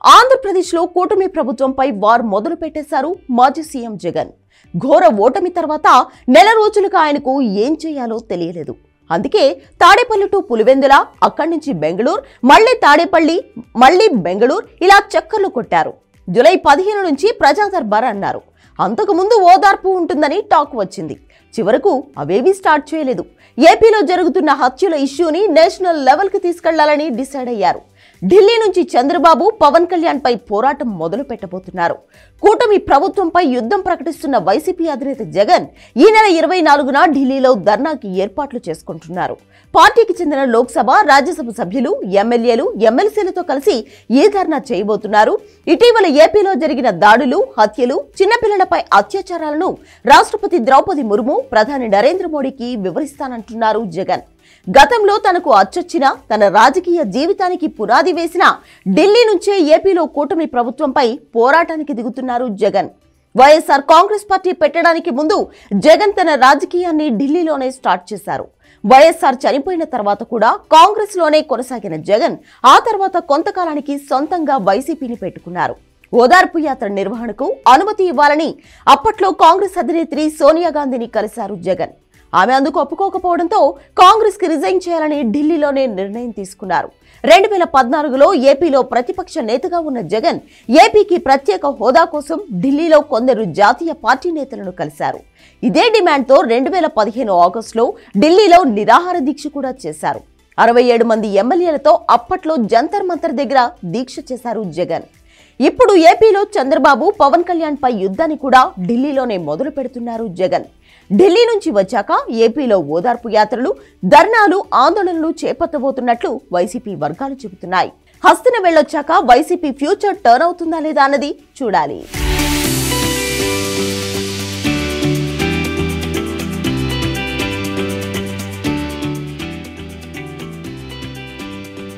ఆంధ్రప్రదేశ్లో కూటమి ప్రభుత్వంపై వార్ మొదలు పెట్టేశారు మాజీ సీఎం జగన్. ఘోర ఓటమి తర్వాత నెల రోజులుగా ఆయనకు ఏం చేయాలో తెలియలేదు. అందుకే తాడేపల్లి టు పులివెందుల, అక్కడి నుంచి బెంగళూరు, మళ్లీ తాడేపల్లి, మళ్లీ బెంగళూరు ఇలా చక్కర్లు కొట్టారు. జూలై 15 నుంచి ప్రజా దర్బార్ అన్నారు. అంతకుముందు ఓదార్పు ఉంటుందని టాక్ వచ్చింది. చివరకు అవేవీ స్టార్ట్ చేయలేదు. ఏపీలో జరుగుతున్న హత్యల ఇష్యూని నేషనల్ లెవెల్ కి తీసుకెళ్లాలని డిసైడ్ అయ్యారు. ఢిల్లీ నుంచి చంద్రబాబు, పవన్ కళ్యాణ్ పై పోరాటం మొదలు పెట్టబోతున్నారు. కూటమి ప్రభుత్వంపై యుద్ధం ప్రకటిస్తున్న వైసీపీ అధినేత జగన్ ఈ నెల 24న ఢిల్లీలో ధర్నాకి ఏర్పాట్లు చేసుకుంటున్నారు. పార్టీకి చెందిన లోక్సభ, రాజ్యసభ సభ్యులు, ఎమ్మెల్యేలు, ఎమ్మెల్సీలతో కలిసి ఈ ధర్నా చేయబోతున్నారు. ఇటీవల ఏపీలో జరిగిన దాడులు, హత్యలు, చిన్నపిల్లలపై అత్యాచారాలను రాష్ట్రపతి ద్రౌపది ముర్ము, ప్రధాని నరేంద్ర మోడీకి వివరిస్తానంటున్నారు జగన్. గతంలో తనకు అచ్చొచ్చిన, తన రాజకీయ జీవితానికి పునాది వేసిన ఢిల్లీ నుంచే ఏపీలో కూటమి ప్రభుత్వంపై పోరాటానికి దిగుతున్నారు జగన్. వైఎస్ఆర్ కాంగ్రెస్ పార్టీ పెట్టడానికి ముందు జగన్ తన రాజకీయాన్ని ఢిల్లీలోనే స్టార్ట్ చేశారు. వైఎస్ఆర్ చనిపోయిన తర్వాత కూడా కాంగ్రెస్ లోనే కొనసాగిన జగన్ ఆ తర్వాత కొంతకాలానికి సొంతంగా వైసీపీని పెట్టుకున్నారు. ఓదార్పు యాత్ర నిర్వహణకు అనుమతి ఇవ్వాలని అప్పట్లో కాంగ్రెస్ అధినేత్రి సోనియా గాంధీని కలిశారు జగన్. ఆమె అందుకు ఒప్పుకోకపోవడంతో కాంగ్రెస్ కి రిజైన్ చేయాలని ఢిల్లీలోనే నిర్ణయం తీసుకున్నారు. 2014లో ఏపీలో ప్రతిపక్ష నేతగా ఉన్న జగన్ ఏపీకి ప్రత్యేక హోదా కోసం ఢిల్లీలో కొందరు జాతీయ పార్టీ నేతలను కలిశారు. ఇదే డిమాండ్తో 2015 ఆగస్టులో ఢిల్లీలో నిరాహార దీక్ష కూడా చేశారు. 67 మంది ఎమ్మెల్యేలతో అప్పట్లో జంతర్ మంతర్ దగ్గర దీక్ష చేశారు జగన్. ఇప్పుడు ఏపీలో చంద్రబాబు, పవన్ కళ్యాణ్ పై యుద్ధాన్ని కూడా ఢిల్లీలోనే మొదలు పెడుతున్నారు జగన్. ఢిల్లీ నుంచి వచ్చాక ఏపీలో ఓదార్పు యాత్రలు, ధర్నాలు, ఆందోళనలు చేపట్టబోతున్నట్లు వైసీపీ వర్గాలు చెబుతున్నాయి. హస్తిన వెళ్ళొచ్చాక వైసీపీ ఫ్యూచర్ టర్న్ అవుతుందా లేదా అన్నది చూడాలి.